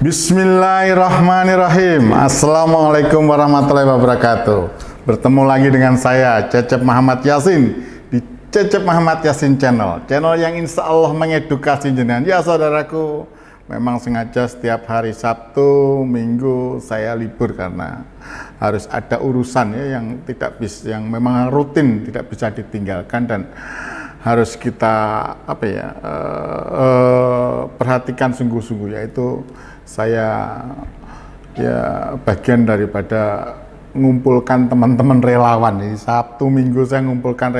Bismillahirrahmanirrahim. Assalamualaikum warahmatullahi wabarakatuh. Bertemu lagi dengan saya, Cecep Muhammad Yasin, di Cecep Muhammad Yasin Channel. Channel yang insya Allah mengedukasi jenengan. Ya saudaraku, memang sengaja setiap hari Sabtu, Minggu saya libur karena harus ada urusan ya yang yang memang rutin tidak bisa ditinggalkan dan harus kita perhatikan sungguh-sungguh, yaitu saya ya bagian daripada mengumpulkan teman-teman relawan. Ini Sabtu Minggu saya mengumpulkan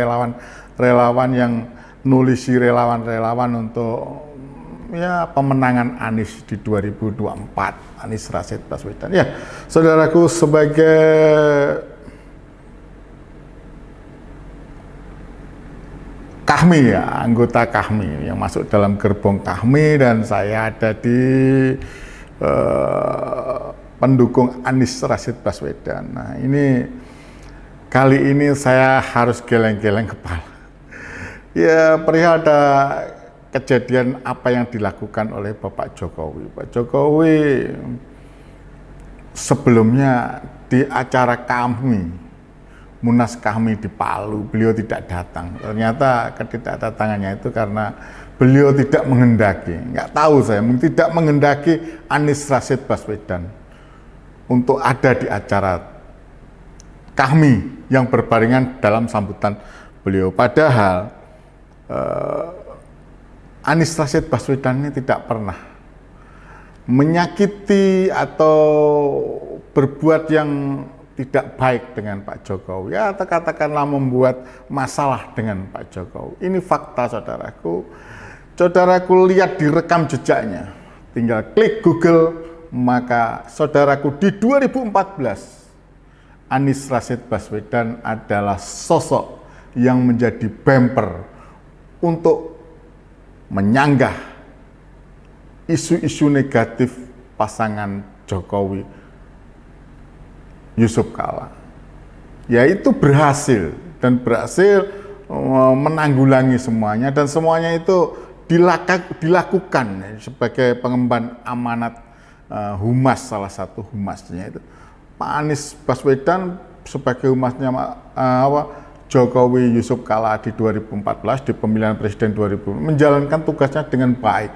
relawan yang nulisi relawan untuk ya pemenangan Anies di 2024, Anies Rashid Baswedan. Ya, saudaraku, sebagai Kahmi ya, anggota Kahmi yang masuk dalam gerbong Kahmi, dan saya ada di pendukung Anies Rashid Baswedan. Nah, ini kali ini saya harus geleng-geleng kepala. Ya, perihal ada kejadian apa yang dilakukan oleh Bapak Jokowi. Pak Jokowi sebelumnya di acara kami, Munas Kahmi di Palu, beliau tidak datang. Ternyata ketidakdatangannya itu karena beliau tidak menghendaki, nggak tahu saya, tidak menghendaki Anies Rashid Baswedan untuk ada di acara Kahmi yang berbarengan dalam sambutan beliau. Padahal Anies Rashid Baswedan ini tidak pernah menyakiti atau berbuat yang tidak baik dengan Pak Jokowi, ya katakanlah membuat masalah dengan Pak Jokowi. Ini fakta, saudaraku. Saudaraku lihat di rekam jejaknya, tinggal klik Google, maka saudaraku di 2014 Anies Rashid Baswedan adalah sosok yang menjadi bumper untuk menyanggah isu-isu negatif pasangan Jokowi Yusuf Kala, yaitu berhasil menanggulangi semuanya, dan semuanya itu dilakukan sebagai pengemban amanat humas, salah satu humasnya itu Pak Anies Baswedan sebagai humasnya Jokowi Yusuf Kala di 2014 di pemilihan presiden 2000, menjalankan tugasnya dengan baik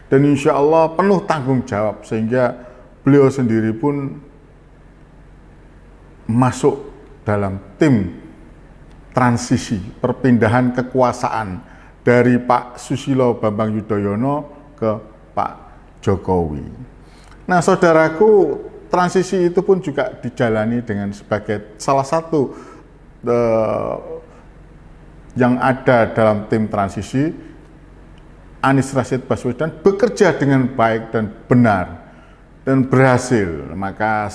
dan insya Allah penuh tanggung jawab, sehingga beliau sendiri pun masuk dalam tim transisi perpindahan kekuasaan dari Pak Susilo Bambang Yudhoyono ke Pak Jokowi. Nah, saudaraku, transisi itu pun juga dijalani dengan sebagai salah satu yang ada dalam tim transisi. Anies Rashid Baswedan bekerja dengan baik dan benar dan berhasil. Maka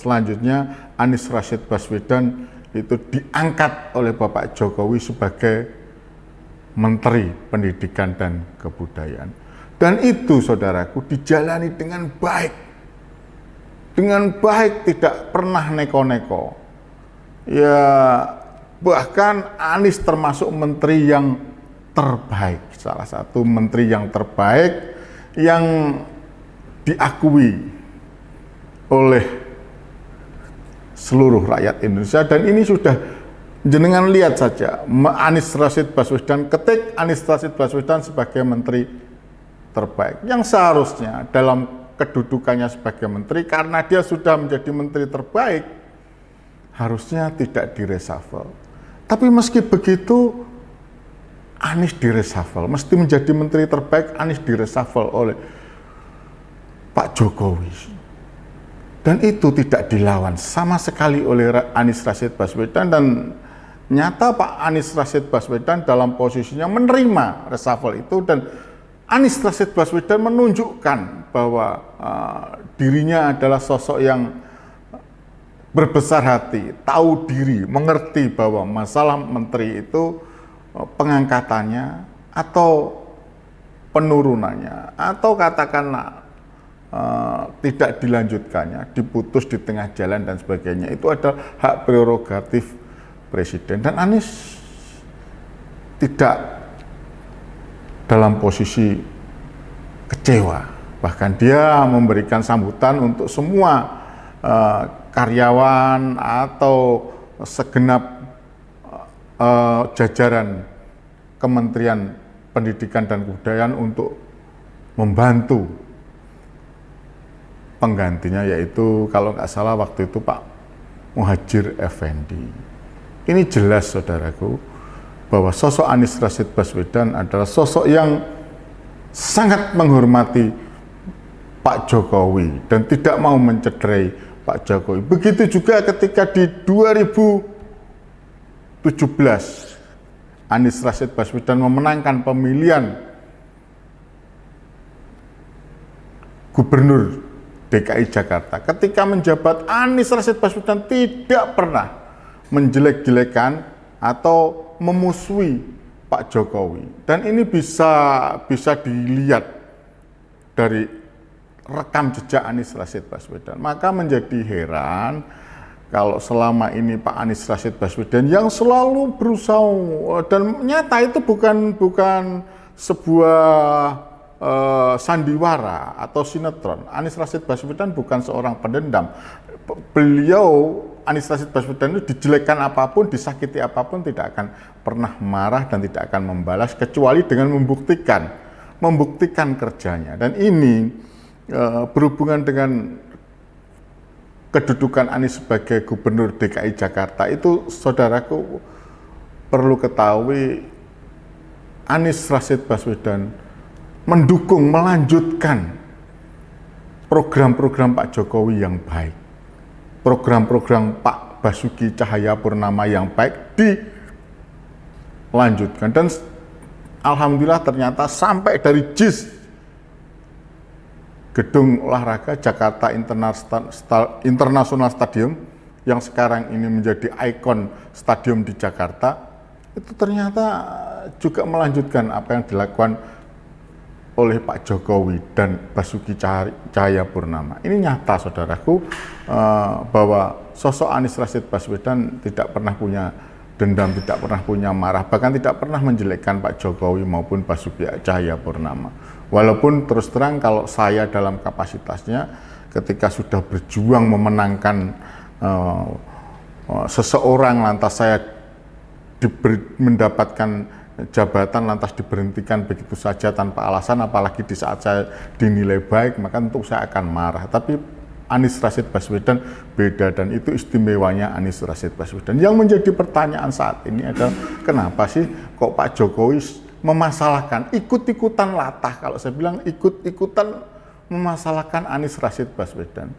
selanjutnya Anies Rashid Baswedan itu diangkat oleh Bapak Jokowi sebagai Menteri Pendidikan dan Kebudayaan. Dan itu, saudaraku, dijalani dengan baik. Dengan baik, tidak pernah neko-neko. Ya, bahkan Anies termasuk menteri yang terbaik, salah satu menteri yang terbaik yang diakui oleh seluruh rakyat Indonesia. Dan ini sudah jenengan lihat saja, Anies Rashid Baswedan, ketik Anies Rashid Baswedan sebagai menteri terbaik, yang seharusnya dalam kedudukannya sebagai menteri, karena dia sudah menjadi menteri terbaik, harusnya tidak direshuffle. Tapi meski begitu, Anies direshuffle, mesti menjadi menteri terbaik, Anies direshuffle oleh Pak Jokowi, dan itu tidak dilawan sama sekali oleh Anies Rashid Baswedan. Dan nyata Pak Anies Rashid Baswedan dalam posisinya menerima reshuffle itu, dan Anies Rashid Baswedan menunjukkan bahwa dirinya adalah sosok yang berbesar hati, tahu diri, mengerti bahwa masalah menteri itu pengangkatannya atau penurunannya, atau katakanlah tidak dilanjutkannya, diputus di tengah jalan dan sebagainya, itu adalah hak prerogatif presiden. Dan Anies tidak dalam posisi kecewa Bahkan dia memberikan sambutan untuk semua karyawan atau segenap jajaran Kementerian Pendidikan dan Kebudayaan untuk membantu penggantinya, yaitu kalau nggak salah waktu itu Pak Muhadjir Effendi. Ini jelas saudaraku bahwa sosok Anies Rashid Baswedan adalah sosok yang sangat menghormati Pak Jokowi dan tidak mau mencederai Pak Jokowi. Begitu juga ketika di 2017 Anies Rashid Baswedan memenangkan pemilihan Gubernur DKI Jakarta. Ketika menjabat, Anies Rashid Baswedan tidak pernah menjelek-jelekan atau memusuhi Pak Jokowi. Dan ini bisa dilihat dari rekam jejak Anies Rashid Baswedan. Maka menjadi heran kalau selama ini Pak Anies Rashid Baswedan yang selalu berusaha, dan nyata itu bukan sebuah sandiwara atau sinetron. Anies Rashid Baswedan bukan seorang pendendam. Beliau, Anies Rashid Baswedan itu dijelekkan apapun, disakiti apapun, tidak akan pernah marah dan tidak akan membalas kecuali dengan membuktikan kerjanya. Dan ini berhubungan dengan kedudukan Anies sebagai Gubernur DKI Jakarta. Itu saudaraku perlu ketahui, Anies Rashid Baswedan mendukung, melanjutkan program-program Pak Jokowi yang baik, program-program Pak Basuki Cahayapurnama yang baik dilanjutkan. Dan alhamdulillah ternyata sampai dari JIS, Gedung Olahraga Jakarta International Stadium, yang sekarang ini menjadi ikon stadium di Jakarta, itu ternyata juga melanjutkan apa yang dilakukan oleh Pak Jokowi dan Basuki Cahayapurnama. Ini nyata saudaraku, bahwa sosok Anies Rashid Baswedan tidak pernah punya dendam, tidak pernah punya marah, bahkan tidak pernah menjelekkan Pak Jokowi maupun Basuki Cahayapurnama. Walaupun terus terang kalau saya dalam kapasitasnya ketika sudah berjuang memenangkan seseorang, lantas saya mendapatkan jabatan lantas diberhentikan begitu saja tanpa alasan, apalagi di saat saya dinilai baik, maka tentu saya akan marah. Tapi Anies Rashid Baswedan beda, dan itu istimewanya Anies Rashid Baswedan. Yang menjadi pertanyaan saat ini adalah kenapa sih kok Pak Jokowi memasalahkan, ikut-ikutan latah, kalau saya bilang ikut-ikutan memasalahkan Anies Rashid Baswedan.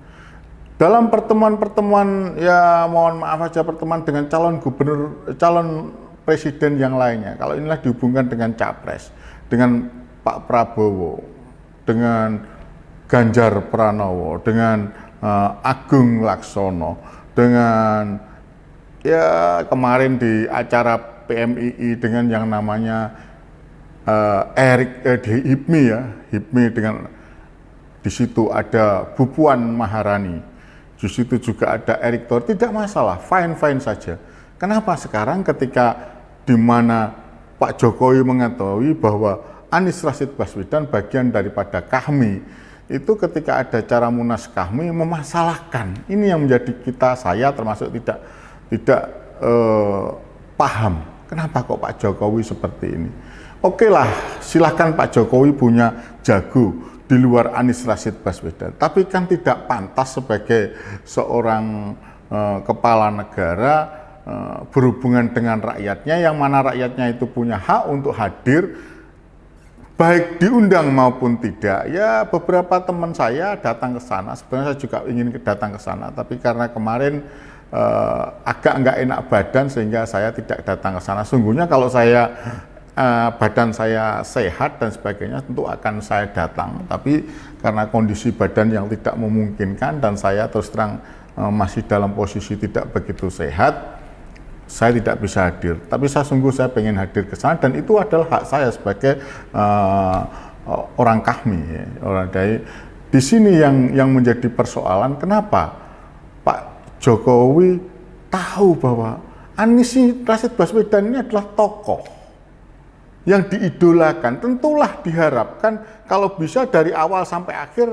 Dalam pertemuan-pertemuan, ya mohon maaf aja, pertemuan dengan calon presiden yang lainnya, kalau inilah dihubungkan dengan capres, dengan Pak Prabowo, dengan Ganjar Pranowo, dengan Agung Laksono, dengan ya kemarin di acara PMII dengan yang namanya HIPMI dengan di situ ada Bu Puan Maharani, di situ juga ada Erick Thohir, tidak masalah, fine saja. Kenapa sekarang ketika di mana Pak Jokowi mengetahui bahwa Anies Rashid Baswedan bagian daripada KAHMI, itu ketika ada acara Munas KAHMI memasalahkan? Ini yang menjadi saya termasuk tidak paham. Kenapa kok Pak Jokowi seperti ini? Oke lah, silahkan Pak Jokowi punya jago di luar Anies Rashid Baswedan, tapi kan tidak pantas sebagai seorang kepala negara berhubungan dengan rakyatnya, yang mana rakyatnya itu punya hak untuk hadir, baik diundang maupun tidak. Ya beberapa teman saya datang ke sana, sebenarnya saya juga ingin datang ke sana, tapi karena kemarin agak nggak enak badan sehingga saya tidak datang ke sana. Sungguhnya kalau saya badan saya sehat dan sebagainya tentu akan saya datang, tapi karena kondisi badan yang tidak memungkinkan dan saya terus terang masih dalam posisi tidak begitu sehat, saya tidak bisa hadir. Tapi saya pengen hadir ke sana, dan itu adalah hak saya sebagai orang KAHMI, ya. Orang dari di sini yang menjadi persoalan, kenapa Pak Jokowi tahu bahwa Anies Rashid Baswedan ini adalah tokoh yang diidolakan, tentulah diharapkan kalau bisa dari awal sampai akhir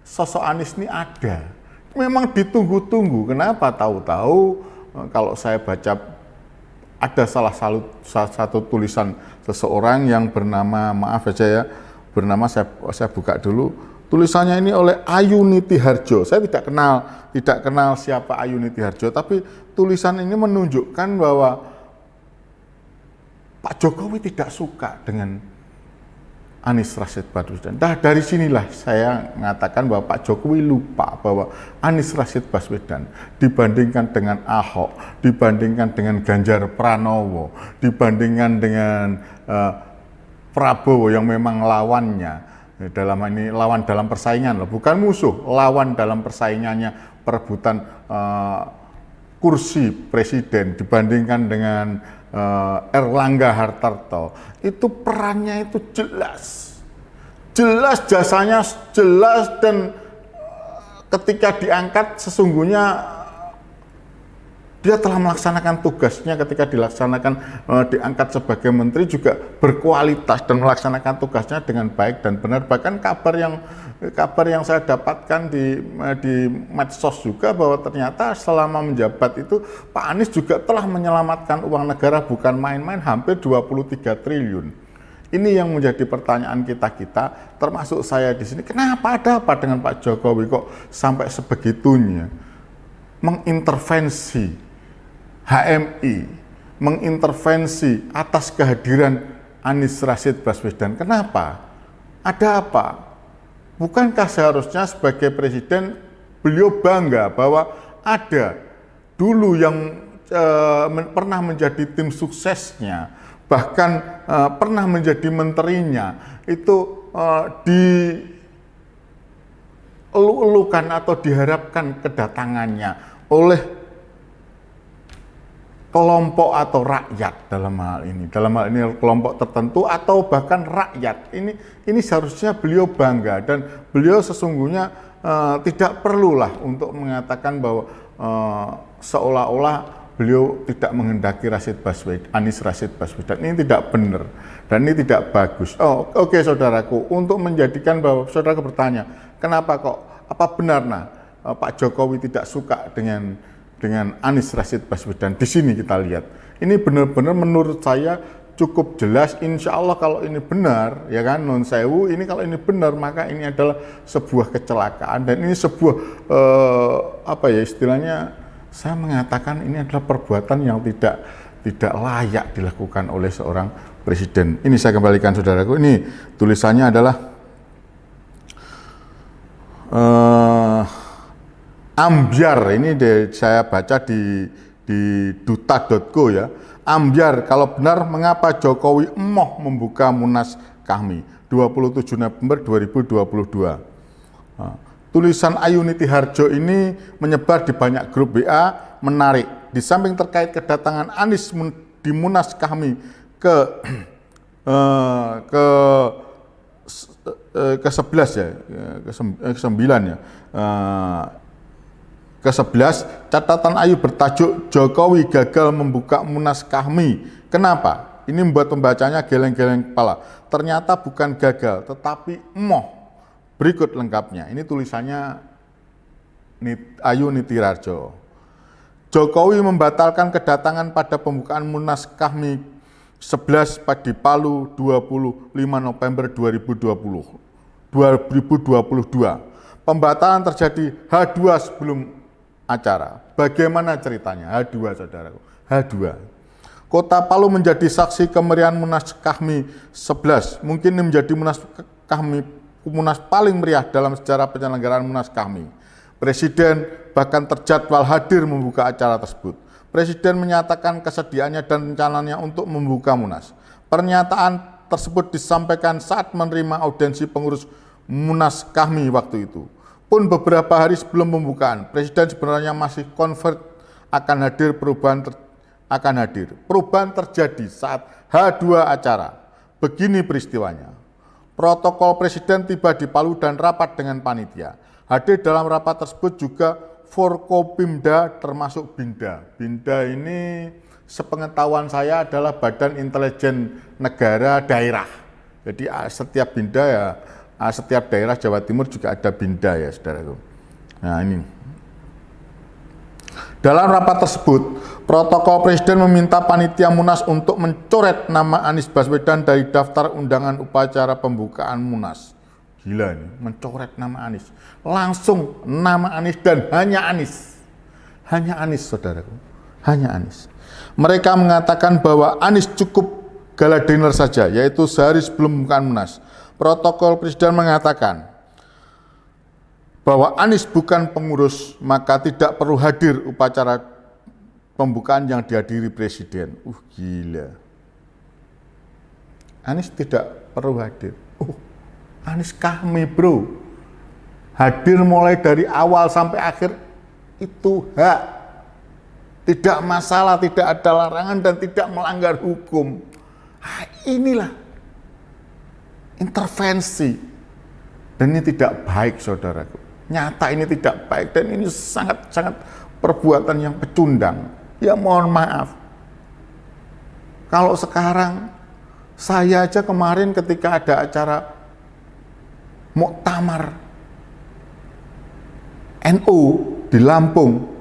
sosok Anies ini ada. Memang ditunggu-tunggu. Kenapa? Tahu-tahu kalau saya baca ada salah satu tulisan seseorang yang bernama, maaf aja ya, bernama saya buka dulu. Tulisannya ini oleh Ayu Nitiharjo. Saya tidak kenal siapa Ayu Nitiharjo, tapi tulisan ini menunjukkan bahwa Pak Jokowi tidak suka dengan Anies Rashid Baswedan. Nah, dari sinilah saya mengatakan bahwa Pak Jokowi lupa bahwa Anies Rashid Baswedan dibandingkan dengan Ahok, dibandingkan dengan Ganjar Pranowo, dibandingkan dengan Prabowo yang memang lawannya, lawan dalam persaingan, bukan musuh, lawan dalam persaingannya perebutan kursi presiden dibandingkan dengan Erlangga Hartarto, itu perannya itu jelas jasanya jelas, dan ketika diangkat sesungguhnya dia telah melaksanakan tugasnya. Ketika diangkat sebagai menteri juga berkualitas dan melaksanakan tugasnya dengan baik dan benar. Bahkan kabar yang saya dapatkan di medsos juga bahwa ternyata selama menjabat itu Pak Anies juga telah menyelamatkan uang negara, bukan main-main, hampir 23 triliun. Ini yang menjadi pertanyaan kita termasuk saya di sini. Kenapa, ada apa dengan Pak Jokowi kok sampai sebegitunya mengintervensi HMI, mengintervensi atas kehadiran Anies Rashid Baswedan? Kenapa? Ada apa? Bukankah seharusnya sebagai presiden beliau bangga bahwa ada dulu yang pernah menjadi tim suksesnya, bahkan pernah menjadi menterinya, itu dielu-elukan atau diharapkan kedatangannya oleh kelompok atau rakyat dalam hal ini kelompok tertentu atau bahkan rakyat. Ini seharusnya beliau bangga, dan beliau sesungguhnya tidak perlulah untuk mengatakan bahwa seolah-olah beliau tidak menghendaki Anies Rashid Baswedan. Ini tidak benar dan ini tidak bagus. Oke, saudaraku, untuk menjadikan bahwa saudara bertanya, kenapa kok, apa benar Pak Jokowi tidak suka dengan Anies Rashid Baswedan? Di sini kita lihat, ini benar-benar menurut saya cukup jelas. Insya Allah kalau ini benar, ya kan, non sewu, ini kalau ini benar maka ini adalah sebuah kecelakaan, dan ini sebuah istilahnya, saya mengatakan ini adalah perbuatan yang tidak layak dilakukan oleh seorang presiden. Ini saya kembalikan, saudaraku. Ini tulisannya adalah ambyar. Ini saya baca di duta.co ya. Ambyar, kalau benar mengapa Jokowi emoh membuka Munas kami 27 November 2022. Tulisan Ayu Nitiharjo ini menyebar di banyak grup WA, menarik. Di samping terkait kedatangan Anies di Munas kami ke-11 ya, ke-9 ya. Ke-11, catatan Ayu bertajuk Jokowi gagal membuka Munas kami. Kenapa? Ini membuat pembacanya geleng-geleng kepala. Ternyata bukan gagal, tetapi emoh. Berikut lengkapnya. Ini tulisannya Ayu Nitiharjo. Jokowi membatalkan kedatangan pada pembukaan Munas kami 11 di Palu 25 November 2022. Pembatalan terjadi H2 sebelum acara. Bagaimana ceritanya? H2, saudaraku. H2. Kota Palu menjadi saksi kemeriahan Munas Kahmi 11. Mungkin ini menjadi Munas paling meriah dalam sejarah penyelenggaraan Munas Kahmi. Presiden bahkan terjadwal hadir membuka acara tersebut. Presiden menyatakan kesediaannya dan rencananya untuk membuka Munas. Pernyataan tersebut disampaikan saat menerima audiensi pengurus Munas Kahmi waktu itu. Pun beberapa hari sebelum pembukaan, Presiden sebenarnya masih confirm akan hadir, akan hadir. Perubahan terjadi saat H2 acara. Begini peristiwanya. Protokol Presiden tiba di Palu dan rapat dengan panitia. Hadir dalam rapat tersebut juga Forkopimda termasuk Binda. Binda ini sepengetahuan saya adalah Badan Intelijen Negara Daerah. Jadi setiap BINDA ya, setiap daerah Jawa Timur juga ada BINDA ya, saudaraku. Nah ini. Dalam rapat tersebut, protokol Presiden meminta panitia Munas untuk mencoret nama Anies Baswedan dari daftar undangan upacara pembukaan Munas. Gila ini, mencoret nama Anies. Langsung nama Anies dan hanya Anies. Hanya Anies, saudaraku. Hanya Anies. Mereka mengatakan bahwa Anies cukup gala dinner saja, yaitu sehari sebelum pembukaan Munas. Protokol Presiden mengatakan bahwa Anies bukan pengurus, maka tidak perlu hadir upacara pembukaan yang dihadiri Presiden. Gila. Anies tidak perlu hadir. Anies kami bro. Hadir mulai dari awal sampai akhir itu hak. Tidak masalah, tidak ada larangan dan tidak melanggar hukum. Inilah intervensi. Dan ini tidak baik, saudaraku. Nyata ini tidak baik dan ini sangat-sangat perbuatan yang pecundang. Ya mohon maaf. Kalau sekarang saya aja kemarin ketika ada acara muktamar NU di Lampung,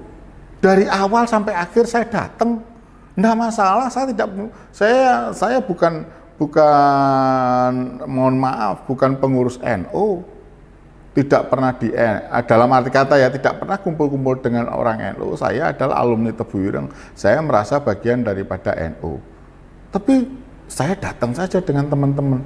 dari awal sampai akhir saya datang, enggak masalah. Saya bukan mohon maaf, bukan pengurus NU. Tidak pernah dalam arti kata ya, tidak pernah kumpul-kumpul dengan orang NU. Saya adalah alumni Tebu Ireng. Saya merasa bagian daripada NU. Tapi saya datang saja dengan teman-teman,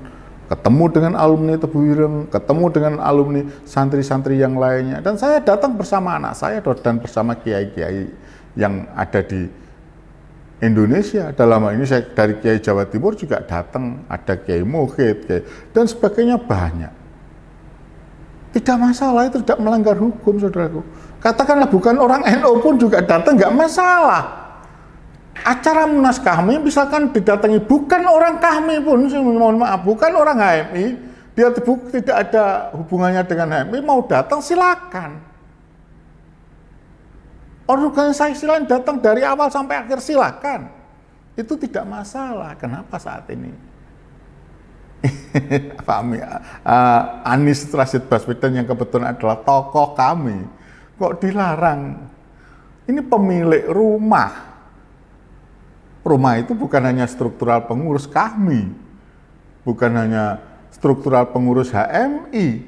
ketemu dengan alumni Tebu Ireng, ketemu dengan alumni santri-santri yang lainnya, dan saya datang bersama anak saya dan bersama kiai-kiai yang ada di Indonesia. Dalam hal ini saya dari Kiai Jawa Timur juga datang, ada Kiai Mukhid, dan sebagainya banyak. Tidak masalah, itu tidak melanggar hukum, saudaraku. Katakanlah bukan orang NU pun juga datang, nggak masalah. Acara Munas kami misalkan didatangi bukan orang kami pun, mohon maaf, bukan orang HMI, dia tidak ada hubungannya dengan HMI, mau datang silakan. Organisasi lain datang dari awal sampai akhir silakan. Itu tidak masalah. Kenapa saat ini? Paham ya? Anies Rashid Baswedan yang kebetulan adalah tokoh kami, kok dilarang? Ini pemilik rumah. Rumah itu bukan hanya struktural pengurus kami, bukan hanya struktural pengurus HMI,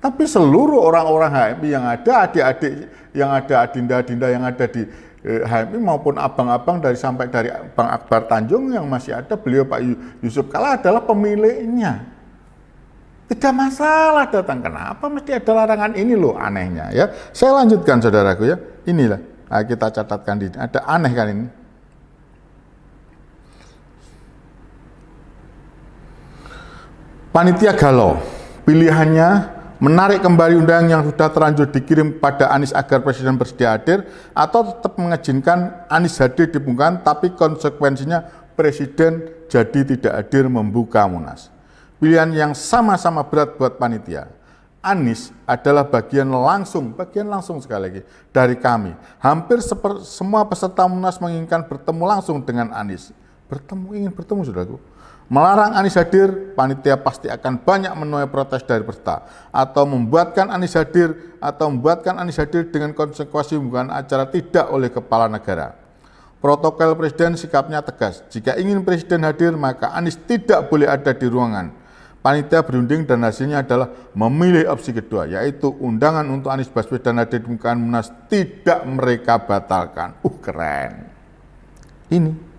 tapi seluruh orang-orang HMI yang ada, adik-adik yang ada, adinda-adinda yang ada di HMI maupun abang-abang sampai dari Bang Akbar Tanjung yang masih ada, beliau Pak Yusuf Kalla adalah pemiliknya. Tidak masalah datang. Kenapa mesti ada larangan? Ini loh anehnya ya. Saya lanjutkan, saudaraku ya. Inilah kita catatkan di sini. Ada aneh kan ini. Panitia galau. Pilihannya menarik kembali undangan yang sudah terlanjur dikirim pada Anies agar Presiden bersedia hadir, atau tetap mengizinkan Anies hadir di pembukaan, tapi konsekuensinya Presiden jadi tidak hadir membuka Munas. Pilihan yang sama-sama berat buat panitia. Anies adalah bagian langsung sekali lagi dari kami. Hampir semua peserta Munas menginginkan bertemu langsung dengan Anies. Ingin bertemu, saudaraku. Melarang Anies hadir, panitia pasti akan banyak menuai protes dari peserta, atau membuatkan Anies hadir dengan konsekuensi pembukaan acara tidak oleh kepala negara. Protokol Presiden sikapnya tegas. Jika ingin Presiden hadir, maka Anies tidak boleh ada di ruangan. Panitia berunding dan hasilnya adalah memilih opsi kedua, yaitu undangan untuk Anies Baswedan hadir di pembukaan Munas tidak mereka batalkan. Keren. Ini.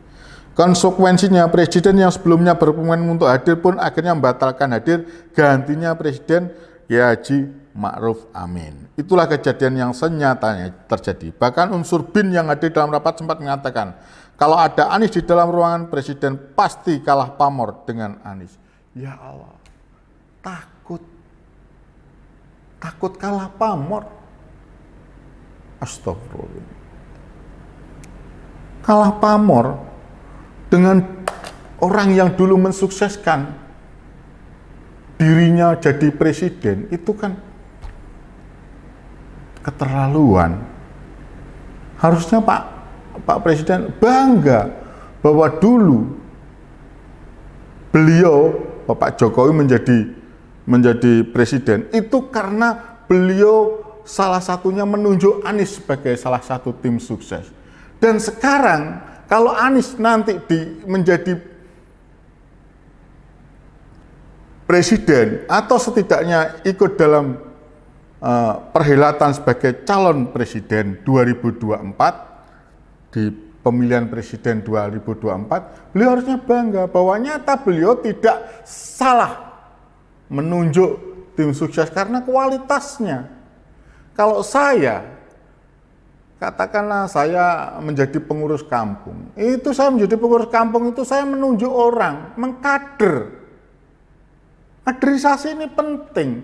Konsekuensinya Presiden yang sebelumnya berkomitmen untuk hadir pun akhirnya membatalkan hadir, gantinya Presiden Kiai Haji Ma'ruf Amin. Itulah kejadian yang senyatanya terjadi. Bahkan unsur BIN yang hadir dalam rapat sempat mengatakan, kalau ada Anies di dalam ruangan, Presiden pasti kalah pamor dengan Anies. Ya Allah, takut kalah pamor. Astagfirullah. Kalah pamor dengan orang yang dulu mensukseskan dirinya jadi presiden, itu kan keterlaluan. Harusnya Pak Presiden bangga bahwa dulu beliau, Bapak Jokowi menjadi presiden, itu karena beliau salah satunya menunjuk Anies sebagai salah satu tim sukses. Dan sekarang kalau Anies nanti menjadi presiden atau setidaknya ikut dalam perhelatan sebagai calon presiden 2024 di pemilihan presiden 2024, beliau harusnya bangga bahwa nyata beliau tidak salah menunjuk tim sukses karena kualitasnya. Kalau saya, katakanlah saya menjadi pengurus kampung, itu saya menunjuk orang, mengkader. Kaderisasi ini penting.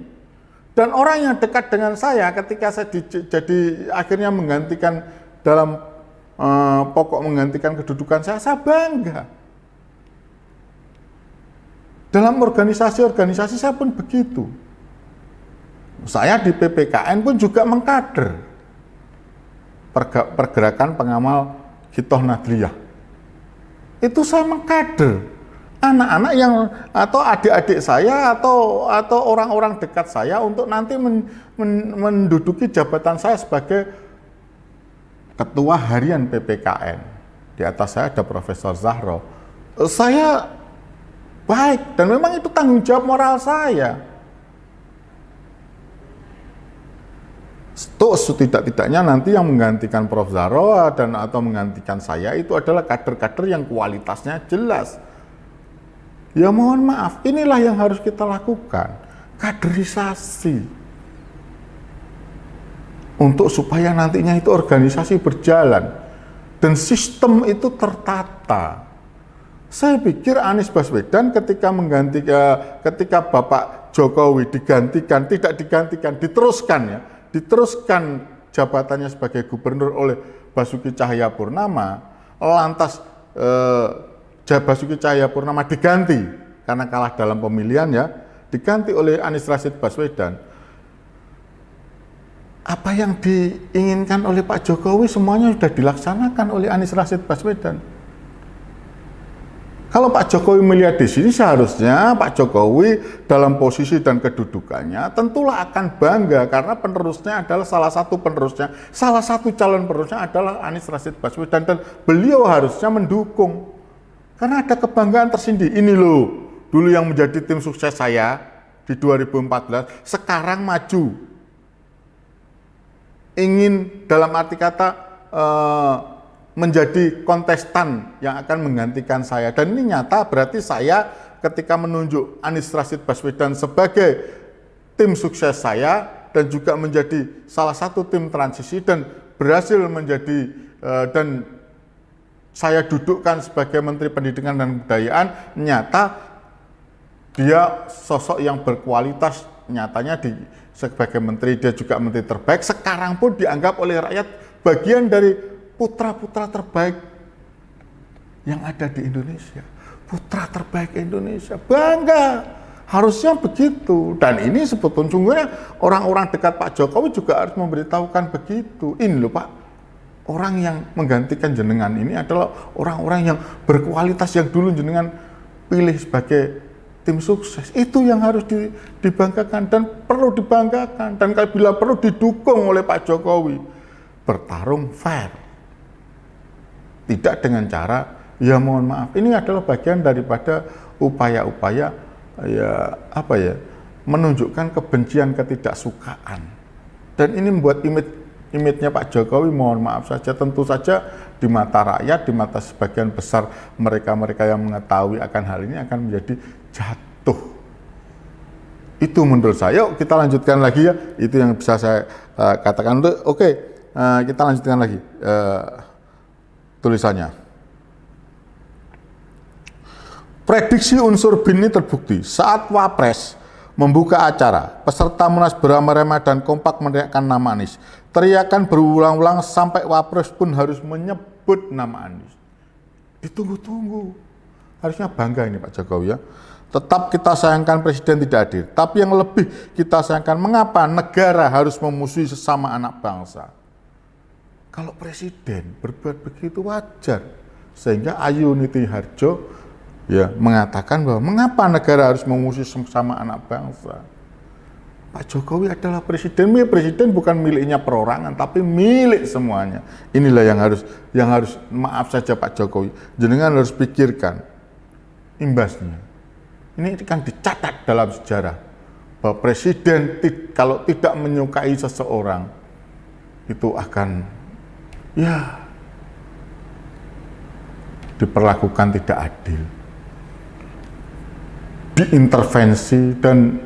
Dan orang yang dekat dengan saya ketika saya jadi akhirnya menggantikan dalam pokok menggantikan kedudukan saya bangga. Dalam organisasi-organisasi saya pun begitu. Saya di PPKN pun juga mengkader pergerakan pengamal Hitoh Nadliyah. Itu saya mengkader anak-anak yang atau adik-adik saya atau orang-orang dekat saya untuk nanti menduduki jabatan saya sebagai ketua harian PPKN. Di atas saya ada Profesor Zahro. Saya baik dan memang itu tanggung jawab moral saya. Setidak-tidaknya nanti yang menggantikan Prof. Zahro atau menggantikan saya itu adalah kader-kader yang kualitasnya jelas. Ya mohon maaf, inilah yang harus kita lakukan, kaderisasi. Untuk supaya nantinya itu organisasi berjalan dan sistem itu tertata. Saya pikir Anies Baswedan ketika Bapak Jokowi diteruskan jabatannya sebagai gubernur oleh Basuki Cahayapurnama, lantas Basuki Cahayapurnama diganti karena kalah dalam pemilihan diganti oleh Anies Rashid Baswedan. Apa yang diinginkan oleh Pak Jokowi semuanya sudah dilaksanakan oleh Anies Rashid Baswedan. Kalau Pak Jokowi melihat di sini, seharusnya Pak Jokowi dalam posisi dan kedudukannya tentulah akan bangga karena penerusnya adalah salah satu calon penerusnya adalah Anies Rashid Baswedan dan beliau harusnya mendukung. Karena ada kebanggaan tersendiri. Ini loh, dulu yang menjadi tim sukses saya di 2014, sekarang maju. Ingin dalam arti kata menjadi kontestan yang akan menggantikan saya. Dan ini nyata berarti saya ketika menunjuk Anies Rashid Baswedan sebagai tim sukses saya dan juga menjadi salah satu tim transisi dan berhasil menjadi dan saya dudukkan sebagai Menteri Pendidikan dan Kebudayaan, nyata dia sosok yang berkualitas, nyatanya sebagai menteri dia juga menteri terbaik, sekarang pun dianggap oleh rakyat bagian dari putra-putra terbaik yang ada di Indonesia. Putra terbaik Indonesia, bangga, harusnya begitu. Dan ini sebetulnya orang-orang dekat Pak Jokowi juga harus memberitahukan begitu. Ini loh Pak, orang yang menggantikan jenengan ini adalah orang-orang yang berkualitas yang dulu jenengan pilih sebagai tim sukses. Itu yang harus dibanggakan dan perlu dibanggakan. Dan bila perlu didukung oleh Pak Jokowi. Bertarung fair. Tidak dengan cara, ya mohon maaf, ini adalah bagian daripada upaya-upaya menunjukkan kebencian, ketidaksukaan. Dan ini membuat image-nya Pak Jokowi, mohon maaf saja, tentu saja di mata rakyat, di mata sebagian besar mereka-mereka yang mengetahui akan hal ini akan menjadi jatuh. Itu menurut saya. Yuk kita lanjutkan lagi ya, itu yang bisa saya katakan. Oke, kita lanjutkan lagi tulisannya. Prediksi unsur BIN ini terbukti saat Wapres membuka acara, peserta Munas beramai-ramai dan kompak meneriakkan nama Anies. Teriakan berulang-ulang sampai Wapres pun harus menyebut nama Anies. Ditunggu-tunggu. Harusnya bangga ini Pak Jokowi ya. Tetap kita sayangkan Presiden tidak hadir. Tapi yang lebih kita sayangkan, mengapa negara harus memusuhi sesama anak bangsa? Kalau Presiden berbuat begitu wajar. Sehingga Ayuniti Harjo ya mengatakan bahwa mengapa negara harus mengusir sama anak bangsa. Pak Jokowi adalah presiden bukan miliknya perorangan, tapi milik semuanya. Inilah yang harus maaf saja Pak Jokowi, jenengan harus pikirkan imbasnya. Ini kan dicatat dalam sejarah bahwa presiden kalau tidak menyukai seseorang itu akan ya diperlakukan tidak adil, diintervensi dan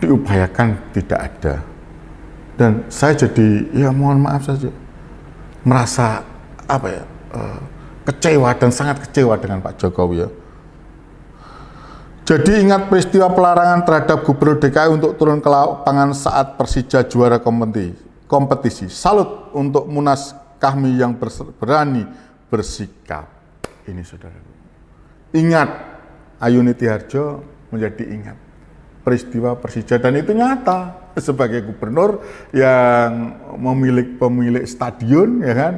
diupayakan tidak ada. Dan saya jadi ya mohon maaf saja merasa kecewa dan sangat kecewa dengan Pak Jokowi ya. Jadi ingat peristiwa pelarangan terhadap Gubernur DKI untuk turun ke lapangan saat Persija juara kompetisi. Salut untuk Munas Kahmi yang berani bersikap. Ini saudara. Ingat, Ayuniti Harjo menjadi ingat peristiwa Persija, dan itu nyata sebagai gubernur yang pemilik stadion ya kan,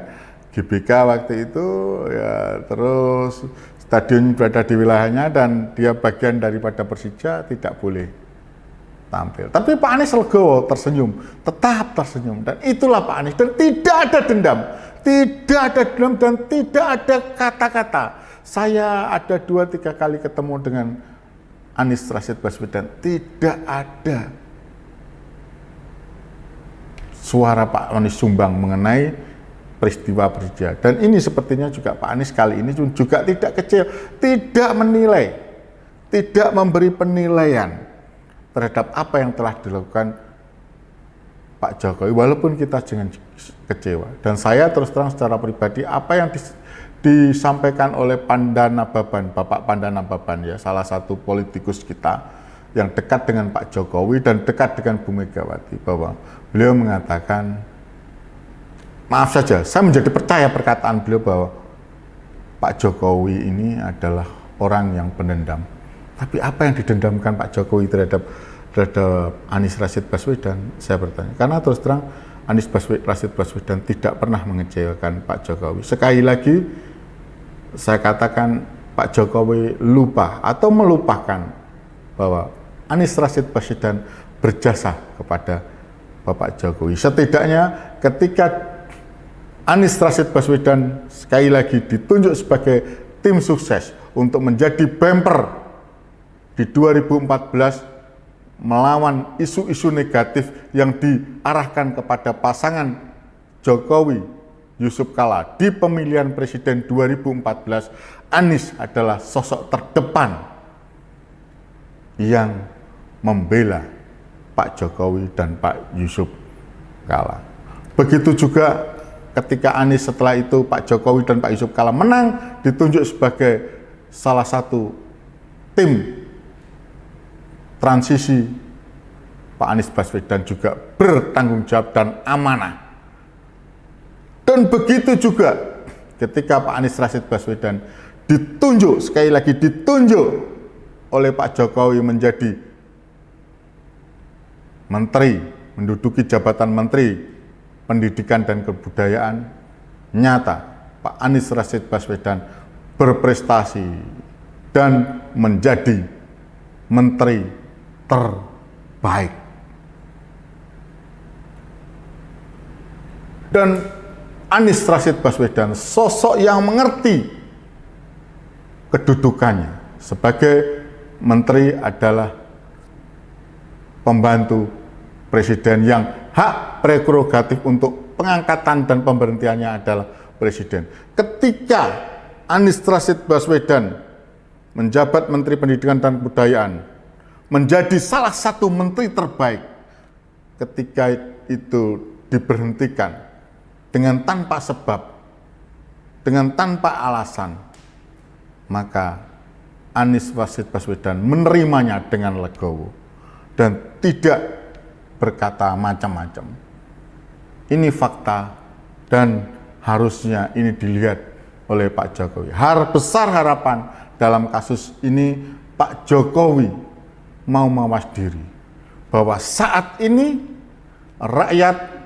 GBK waktu itu ya, terus stadion berada di wilayahnya dan dia bagian daripada Persija, tidak boleh tampil. Tapi Pak Anies legowo, tersenyum, tetap tersenyum, dan itulah Pak Anies, dan tidak ada dendam dan tidak ada kata-kata. Saya ada 2-3 kali ketemu dengan Anies Rashid Baswedan, tidak ada suara Pak Anies sumbang mengenai peristiwa Persija. Dan ini sepertinya juga Pak Anies kali ini juga tidak kecil, tidak menilai, tidak memberi penilaian terhadap apa yang telah dilakukan Pak Jokowi, walaupun kita jangan kecewa. Dan saya terus terang secara pribadi, apa yang disampaikan oleh Pandana Baban, Bapak Pandana Baban ya, salah satu politikus kita yang dekat dengan Pak Jokowi dan dekat dengan Bu Megawati, bahwa beliau mengatakan, maaf saja, saya menjadi percaya perkataan beliau bahwa Pak Jokowi ini adalah orang yang pendendam. Tapi apa yang didendamkan Pak Jokowi terhadap Anies Rashid Baswedan, saya bertanya. Karena terus terang Anies Rashid Baswedan tidak pernah mengecewakan Pak Jokowi. Sekali lagi saya katakan, Pak Jokowi lupa atau melupakan bahwa Anies Rashid Baswedan berjasa kepada Bapak Jokowi. Setidaknya ketika Anies Rashid Baswedan sekali lagi ditunjuk sebagai tim sukses untuk menjadi bumper di 2014 melawan isu-isu negatif yang diarahkan kepada pasangan Jokowi Yusuf Kala di pemilihan presiden 2014, Anies adalah sosok terdepan yang membela Pak Jokowi dan Pak Yusuf Kala. Begitu juga ketika Anies setelah itu Pak Jokowi dan Pak Yusuf Kala menang, ditunjuk sebagai salah satu tim transisi, Pak Anies Baswedan juga bertanggung jawab dan amanah. Dan begitu juga ketika Pak Anies Rashid Baswedan ditunjuk, sekali lagi ditunjuk oleh Pak Jokowi menjadi menteri, menduduki jabatan menteri pendidikan dan kebudayaan, nyata Pak Anies Rashid Baswedan berprestasi dan menjadi menteri terbaik. Dan Anies Rashid Baswedan sosok yang mengerti kedudukannya sebagai menteri adalah pembantu presiden yang hak prerogatif untuk pengangkatan dan pemberhentiannya adalah presiden. Ketika Anies Rashid Baswedan menjabat Menteri Pendidikan dan Kebudayaan, menjadi salah satu menteri terbaik, ketika itu diberhentikan dengan tanpa sebab, dengan tanpa alasan, maka Anies Rashid Baswedan menerimanya dengan legowo dan tidak berkata macam-macam. Ini fakta dan harusnya ini dilihat oleh Pak Jokowi. Besar harapan dalam kasus ini Pak Jokowi mau mawas diri bahwa saat ini rakyat,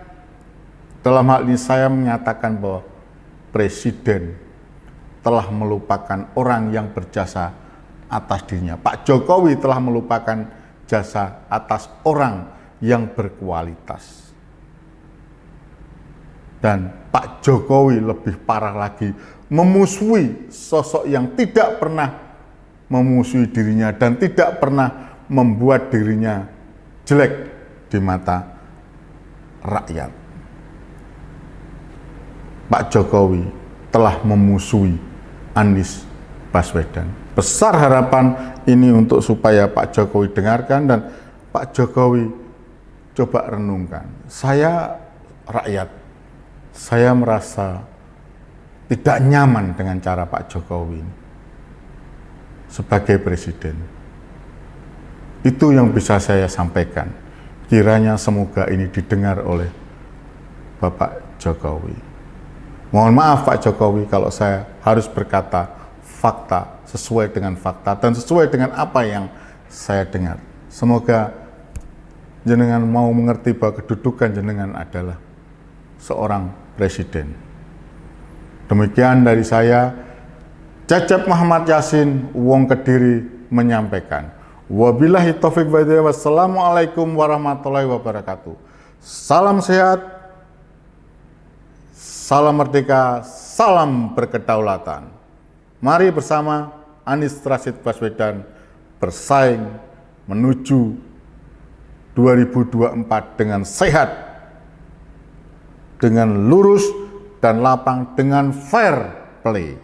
dalam hal ini saya menyatakan bahwa presiden telah melupakan orang yang berjasa atas dirinya. Pak Jokowi telah melupakan jasa atas orang yang berkualitas. Dan Pak Jokowi lebih parah lagi, memusuhi sosok yang tidak pernah memusuhi dirinya dan tidak pernah membuat dirinya jelek di mata rakyat. Pak Jokowi telah memusuhi Anies Baswedan. Besar harapan ini untuk supaya Pak Jokowi dengarkan dan Pak Jokowi coba renungkan. Saya rakyat, saya merasa tidak nyaman dengan cara Pak Jokowi sebagai presiden. Itu yang bisa saya sampaikan. Kiranya semoga ini didengar oleh Bapak Jokowi. Mohon maaf Pak Jokowi kalau saya harus berkata fakta sesuai dengan fakta dan sesuai dengan apa yang saya dengar. Semoga jenengan mau mengerti bahwa kedudukan jenengan adalah seorang presiden. Demikian dari saya, Cecep Muhammad Yasin, Wong Kediri menyampaikan. Wabillahi taufiq wal hidayah. Wassalamualaikum warahmatullahi wabarakatuh. Salam sehat, salam merdeka, salam berkedaulatan. Mari bersama Anies Rashid Baswedan bersaing menuju 2024 dengan sehat, dengan lurus dan lapang, dengan fair play.